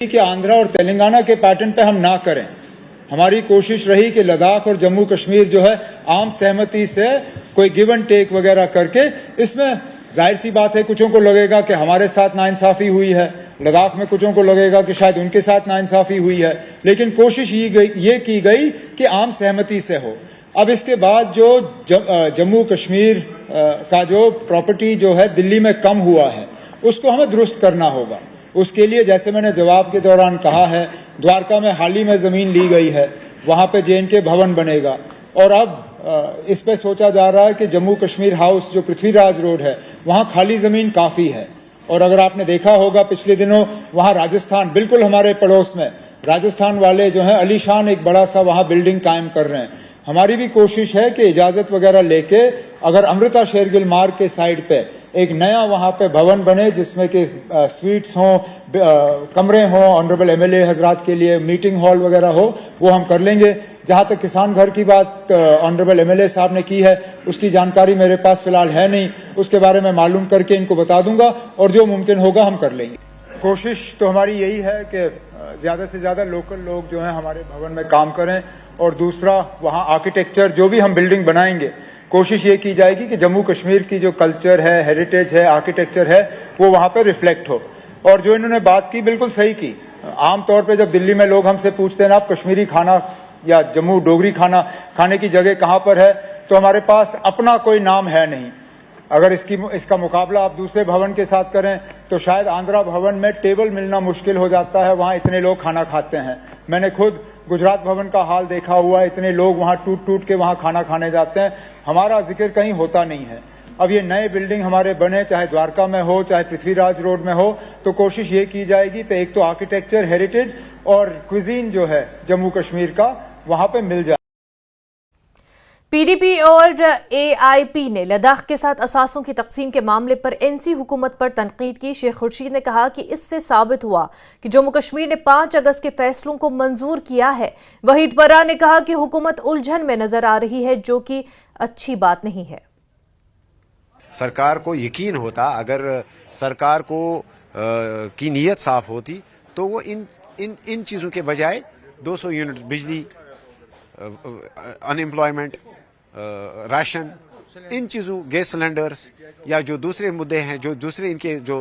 कि आंध्रा और तेलंगाना के पैटर्न पे हम ना करें। हमारी कोशिश रही कि लद्दाख और जम्मू कश्मीर जो है आम सहमति से कोई गिव एंड टेक वगैरह करके, इसमें जाहिर सी बात है कुछों को लगेगा कि हमारे साथ नाइंसाफी हुई है, लद्दाख में कुछों को लगेगा कि शायद उनके साथ नाइंसाफी हुई है, लेकिन कोशिश ये की गई कि आम सहमति से हो। अब इसके बाद जो जम्मू कश्मीर का जो प्रॉपर्टी जो है दिल्ली में कम हुआ है उसको हमें दुरुस्त करना होगा। उसके लिए जैसे मैंने जवाब के दौरान कहा है, द्वारका में हाल ही में जमीन ली गई है, वहां पे JNK भवन बनेगा और अब इस पे सोचा जा रहा है कि जम्मू कश्मीर हाउस जो पृथ्वीराज रोड है वहां खाली जमीन काफी है। और अगर आपने देखा होगा पिछले दिनों वहां राजस्थान, बिल्कुल हमारे पड़ोस में राजस्थान वाले जो है अलीशान एक बड़ा सा वहां बिल्डिंग कायम कर रहे हैं। हमारी भी कोशिश है कि इजाजत वगैरह लेके अगर अमृता शेरगिल मार्ग के साइड पे एक नया वहां पे भवन बने जिसमें कि स्वीट्स हों, कमरे हों, ऑनरेबल MLA हजरात के लिए मीटिंग हॉल वगैरह हो, वो हम कर लेंगे। जहां तक किसान घर की बात ऑनरेबल MLA साहब ने की है उसकी जानकारी मेरे पास फिलहाल है नहीं, उसके बारे में मालूम करके इनको बता दूंगा और जो मुमकिन होगा हम कर लेंगे। कोशिश तो हमारी यही है कि ज्यादा से ज्यादा लोकल लोग जो है हमारे भवन में काम करें और दूसरा वहां आर्किटेक्चर जो भी हम बिल्डिंग बनाएंगे कोशिश ये की जाएगी कि जम्मू कश्मीर की जो कल्चर है, हेरिटेज है, आर्किटेक्चर है वो वहां पर रिफ्लेक्ट हो। और जो इन्होंने बात की बिल्कुल सही की। आमतौर पे जब दिल्ली में लोग हमसे पूछते हैं ना आप कश्मीरी खाना या जम्मू डोगरी खाना खाने की जगह कहां पर है, तो हमारे पास अपना कोई नाम है नहीं। अगर इसका मुकाबला आप दूसरे भवन के साथ करें तो शायद आंध्रा भवन में टेबल मिलना मुश्किल हो जाता है, वहां इतने लोग खाना खाते हैं। मैंने खुद गुजरात भवन का हाल देखा हुआ है, इतने लोग वहां टूट टूट के वहां खाना खाने जाते हैं, हमारा जिक्र कहीं होता नहीं है। अब ये नए बिल्डिंग हमारे बने, चाहे द्वारका में हो चाहे पृथ्वीराज रोड में हो, तो कोशिश ये की जाएगी तो एक तो आर्किटेक्चर, हेरिटेज और क्विजीन जो है जम्मू कश्मीर का वहां पे मिल जाए। PDP और AIP ने लद्दाख के साथ असासों की तकसीम के मामले पर NC हुकूमत पर तनकीद की। शेख खुर्शीद ने कहा कि इससे साबित हुआ कि जम्मू कश्मीर ने 5 अगस्त के फैसलों को मंजूर किया है। वहीद परा ने कहा कि हुकूमत उलझन में नजर आ रही है, जो कि अच्छी बात नहीं है। सरकार को यकीन होता, अगर सरकार को की नीयत साफ होती तो वो इन चीज़ों के बजाय 200 यूनिट बिजली, अनएम्प्लॉयमेंट, राशन, इन चीज़ों, गैस सिलेंडर्स या जो दूसरे मुद्दे हैं, जो दूसरे इनके जो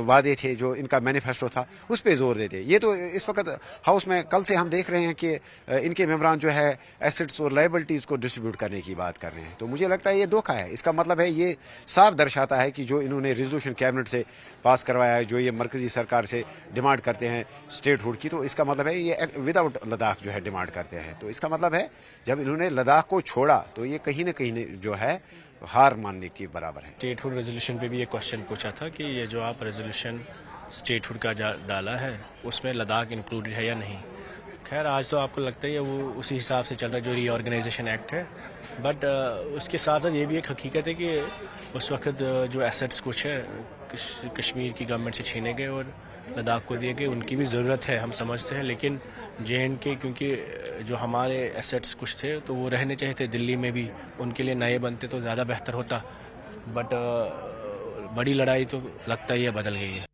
वादे थे, जो इनका मैनिफेस्टो था, उस पे जोर देते। ये तो इस वक्त हाउस में कल से हम देख रहे हैं कि इनके मेंबरान जो है एसेट्स और लायबिलिटीज़ को डिस्ट्रीब्यूट करने की बात कर रहे हैं। तो मुझे लगता है ये धोखा है। इसका मतलब है, ये साफ दर्शाता है कि जो इन्होंने रेजोल्यूशन कैबिनेट से पास करवाया है, जो ये मरकजी सरकार से डिमांड करते हैं स्टेटहुड की, तो इसका मतलब है ये विदाउट लद्दाख जो है डिमांड करते हैं। तो इसका मतलब है जब इन्होंने लद्दाख को छोड़ा तो ये कहीं ना कहीं जो है हार मानने के बराबर है। स्टेटहुड रेजोल्यूशन पे भी ये क्वेश्चन पूछा था कि ये जो आप रेजोल्यूशन स्टेटहुड का डाला है उसमें लद्दाख इंक्लूडेड है या नहीं। खैर आज तो आपको लगता ही है वो उसी हिसाब से चल रहा है जो रीऑर्गेनाइजेशन एक्ट है, बट उसके साथ साथ ये भी एक हकीकत है कि उस वक्त जो एसेट्स कुछ है कश्मीर की गवर्नमेंट से छीने गए और लद्दाख को दिए गए, उनकी भी ज़रूरत है, हम समझते हैं। लेकिन JNK क्योंकि जो हमारे एसेट्स कुछ थे तो वो रहने चाहिए थे दिल्ली में भी, उनके लिए नए बनते तो ज़्यादा बेहतर होता, बट बड़ी लड़ाई तो लगता ही है बदल गई है।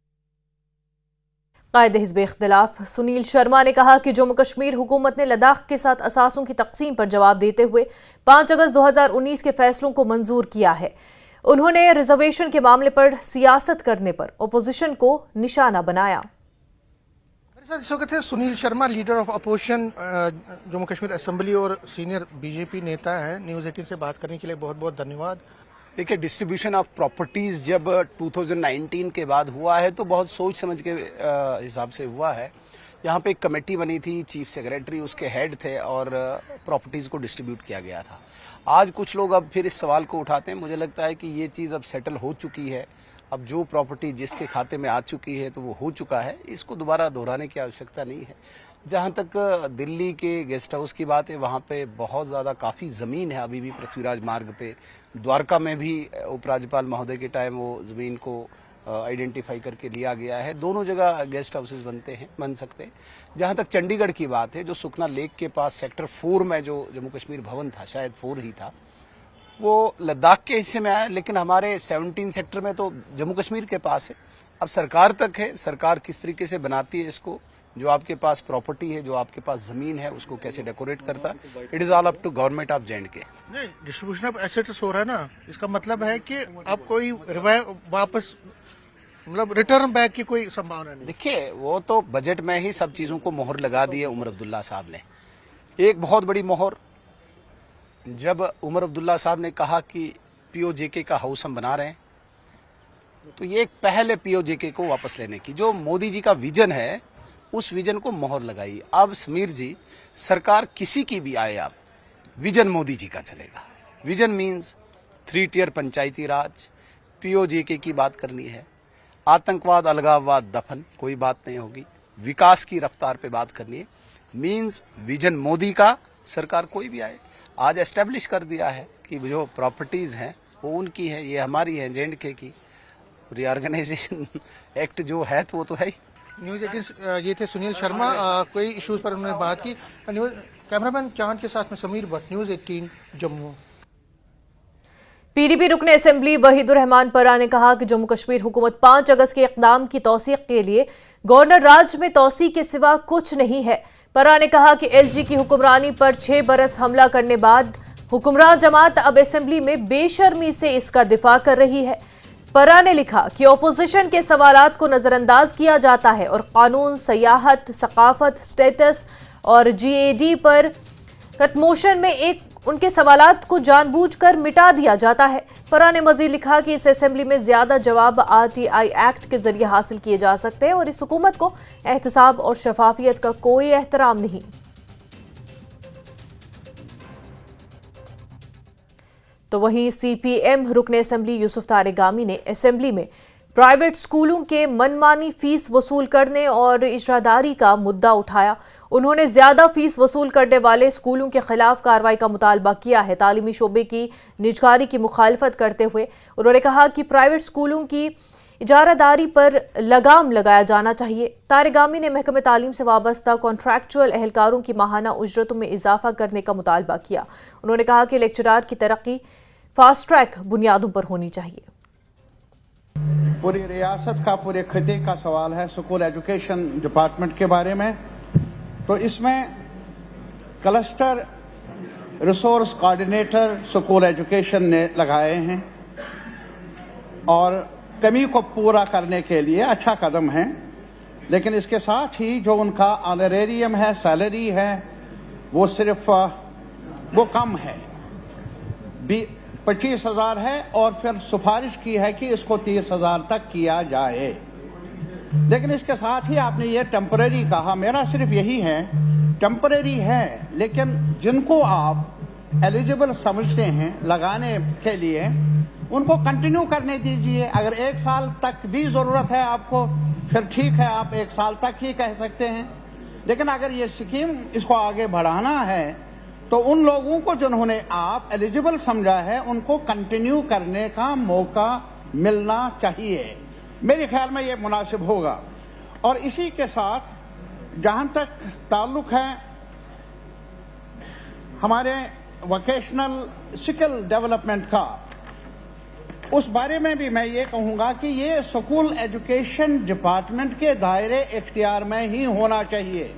कायदे हिज़्ब इख्तिलाफ सुनील शर्मा ने कहा कि जम्मू कश्मीर हुकूमत ने लद्दाख के साथ असासों की तकसीम पर जवाब देते हुए 5 अगस्त 2019 के फैसलों को मंजूर किया है। उन्होंने रिजर्वेशन के मामले पर सियासत करने पर ओपोजिशन को निशाना बनाया। मेरे साथ इस वक्त है Sunil Sharma, leader of opposition Jammu Kashmir assembly और सीनियर BJP नेता हैं। न्यूज़ 18 से बात करने के लिए बहुत बहुत धन्यवाद। देखिए, डिस्ट्रीब्यूशन ऑफ प्रॉपर्टीज जब 2019 के बाद हुआ है तो बहुत सोच समझ के हिसाब से हुआ है। यहाँ पे एक कमेटी बनी थी, चीफ सेक्रेटरी उसके हेड थे और प्रॉपर्टीज को डिस्ट्रीब्यूट किया गया था। आज कुछ लोग अब फिर इस सवाल को उठाते हैं। मुझे लगता है कि ये चीज़ अब सेटल हो चुकी है। अब जो प्रॉपर्टी जिसके खाते में आ चुकी है तो वो हो चुका है, इसको दोबारा दोहराने की आवश्यकता नहीं है। जहाँ तक दिल्ली के गेस्ट हाउस की बात है, वहाँ पे बहुत ज़्यादा काफ़ी ज़मीन है अभी भी पृथ्वीराज मार्ग पे। द्वारका में भी उपराज्यपाल महोदय के टाइम वो ज़मीन को आइडेंटिफाई करके लिया गया है। दोनों जगह गेस्ट हाउसेस बन सकते हैं। जहाँ तक चंडीगढ़ की बात है, जो सुखना लेक के पास सेक्टर 4 में जो जम्मू कश्मीर भवन था, शायद 4 ही था, वो लद्दाख के हिस्से में आया, लेकिन हमारे 17 सेक्टर में तो जम्मू कश्मीर के पास है। अब सरकार तक है, सरकार किस तरीके से बनाती है इसको, जो आपके पास प्रॉपर्टी है, जो आपके पास जमीन है, उसको कैसे डेकोरेट करता है। It is all up to government of J&K। नहीं, डिस्ट्रीब्यूशन ऑफ एसेट्स हो रहा है ना, इसका मतलब है कि अब कोई वापस मतलब रिटर्न बैक की कोई संभावना नहीं। देखिए, वो तो बजट में ही सब चीजों को मोहर लगा दी है उमर अब्दुल्ला साहब ने। एक बहुत बड़ी मोहर, जब उमर अब्दुल्ला साहब ने कहा कि POJK का हाउस हम बना रहे हैं, तो ये एक पहल है POJK को वापस लेने की। जो मोदी जी का विजन है, उस विजन को मोहर लगाई। अब समीर जी, सरकार किसी की भी आए, आप विजन मोदी जी का चलेगा। विजन मीन्स 3 टियर पंचायती राज, POJK की बात करनी है, आतंकवाद, अलगाववाद, दफन, कोई बात नहीं होगी, विकास की रफ्तार पे बात करनी है। मीन्स विजन मोदी का, सरकार कोई भी आए। आज एस्टेब्लिश कर दिया है कि जो प्रॉपर्टीज हैं वो उनकी है, ये हमारी है J&K की। रीऑर्गेनाइजेशन एक्ट जो है तो वो तो है ही। न्यूज़ 18 ये थे सुनील शर्मा। कोई इश्यूज पर उन्होंने बात की। कैमरामैन चांद के साथ में समीर भट्ट, न्यूज़ 18 जम्मू। PDP रुकने असेंबली वहीदुर रहमान परा ने कहा कि जम्मू कश्मीर हुकूमत 5 अगस्त के इक़दाम की तौसीक के लिए गवर्नर राज में तौसी के सिवा कुछ नहीं है। परा ने कहा कि LG की हुक्मरानी पर 6 बरस हमला करने बाद हुक्मरान जमात अब असेंबली में बेशर्मी से इसका दिफा कर रही है। परा ने लिखा कि ओपोजिशन के सवालात को नजरअंदाज किया जाता है और कानून, सयाहत, सकाफत, स्टेटस और GAD पर कटमोशन में उनके सवालात को जानबूझकर मिटा दिया जाता है। परा ने मजीद लिखा कि इस असेंबली में ज्यादा जवाब RTI एक्ट के जरिए हासिल किए जा सकते हैं और इस हुकूमत को एहतसाब और शफाफियत का कोई एहतराम नहीं। तो वहीं CPM रुकने असेंबली यूसुफ तारिगामी ने असेंबली में प्राइवेट स्कूलों के मनमानी फीस वसूल करने और इजरादारी का मुद्दा उठाया। उन्होंने ज्यादा फीस वसूल करने वाले स्कूलों के खिलाफ कार्रवाई का मुतालबा किया है। तालीमी शोबे की निजकारी की मुखालफत करते हुए उन्होंने कहा कि प्राइवेट स्कूलों की इजारादारी पर लगाम लगाया जाना चाहिए। तारिगामी ने महकमे तालीम से वाबस्ता कॉन्ट्रैक्चुअल एहलकारों की माहाना उजरतों में इजाफा करने का मुतालबा किया। उन्होंने कहा कि लेक्चरार की तरक्की फास्ट ट्रैक बुनियादों पर होनी चाहिए। पूरी रियासत का, पूरे खिते का सवाल है स्कूल एजुकेशन डिपार्टमेंट के बारे में। तो इसमें cluster resource coordinator school education ने लगाए हैं और कमी को पूरा करने के लिए अच्छा कदम है, लेकिन इसके साथ ही जो उनका ऑनरेरियम है, सैलरी है, वो सिर्फ वो कम है, 25,000 है और फिर सिफारिश की है कि इसको 30,000 तक किया जाए। लेकिन इसके साथ ही आपने ये टेम्परेरी कहा, मेरा सिर्फ यही है, टेम्परेरी है, लेकिन जिनको आप एलिजिबल समझते हैं लगाने के लिए उनको कंटिन्यू करने दीजिए। अगर 1 साल तक भी जरूरत है आपको, फिर ठीक है, आप 1 साल तक ही कह सकते हैं। लेकिन अगर ये स्कीम इसको आगे बढ़ाना है तो उन लोगों को जिन्होंने आप एलिजिबल समझा है उनको कंटिन्यू करने का मौका मिलना चाहिए। मेरे ख्याल में ये मुनासिब होगा। और इसी के साथ जहां तक ताल्लुक है हमारे वोकेशनल स्किल डेवलपमेंट का, उस बारे में भी मैं ये कहूंगा कि ये स्कूल एजुकेशन डिपार्टमेंट के दायरे इख्तियार में ही होना चाहिए।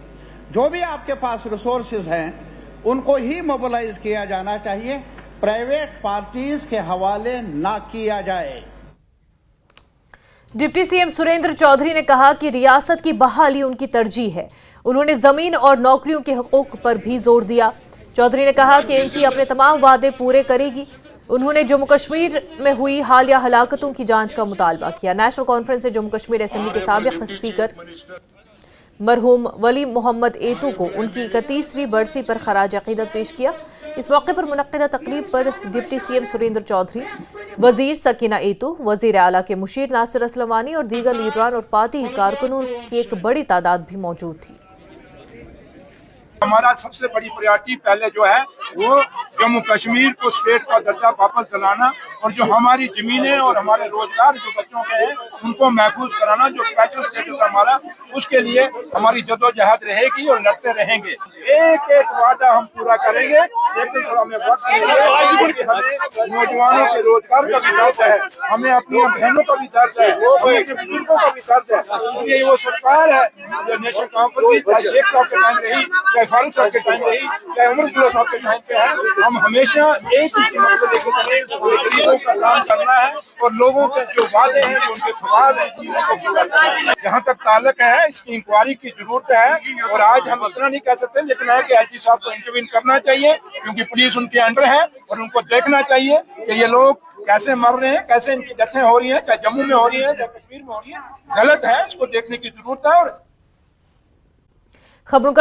जो भी आपके पास रिसोर्सेज हैं उनको ही मोबिलाइज किया जाना चाहिए, प्राइवेट पार्टीज के हवाले ना किया जाए। डिप्टी CM सुरेंद्र चौधरी ने कहा कि रियासत की बहाली उनकी तरजीह है। उन्होंने जमीन और नौकरियों के हकूक पर भी जोर दिया। चौधरी ने कहा कि NC अपने तमाम वादे पूरे करेगी। उन्होंने जम्मू कश्मीर में हुई हालिया हलाकतों की जांच का मुतालबा किया। नेशनल कॉन्फ्रेंस ने जम्मू कश्मीर असेंबली के साबिक स्पीकर मरहूम वली मोहम्मद एतू को उनकी 31वीं बरसी पर खराज अकीदत पेश किया। इस मौके पर मुनक्किदा तकरीब पर डिप्टी CM सुरेंद्र चौधरी, वजीर सकीना एतू, वजीर आला के मुशीर नासिर असलमानी और दीगर लीडरान और पार्टी कारकुनों की एक बड़ी तादाद भी मौजूद थी। हमारा सबसे बड़ी प्रायोरिटी पहले जो है वो जम्मू कश्मीर को स्टेट का दर्जा वापस दिलाना और जो हमारी जमीनें और हमारे रोजगार जो बच्चों के हैं उनको महफूज कराना, जो स्पेशल स्टेटस हमारा, उसके लिए हमारी जद्दोजहद रहेगी और लड़ते रहेंगे। एक एक वादा हम पूरा करेंगे, लेकिन हमें वक्त नहीं है कि हमें नौजवानों के रोजगार का भी दर्द है, हमें अपनी बहनों का भी दर्द है, हमें अपने बुजुर्गों का भी दर्द है। इसलिए वो सरकार है जो नेशनल कॉन्फ्रेंस चाहे शेख साहब के टाइम रही, चाहे फारूक साहब के टाइम रही, चाहे उमर अब्दुल्ला साहब के टाइम पे है, हम हमेशा एक ही चीज को लेकर चले, गरीबों का काम करना है और लोगों के जो वादे हैं, जो उनके सवाल है, उनको पूरा करना है। जहाँ तक ताल्लुक है, इसकी इंक्वायरी की जरूरत है और आज हम इतना नहीं कह सकते, लेकिन है कि आईजी साहब को इंटरवीन करना चाहिए क्योंकि पुलिस उनके अंडर है और उनको देखना चाहिए कि ये लोग कैसे मर रहे हैं, कैसे इनकी डेथें हो रही हैं, चाहे जम्मू में हो रही है, चाहे कश्मीर में हो रही है, गलत है, इसको देखने की जरूरत है। और खबरों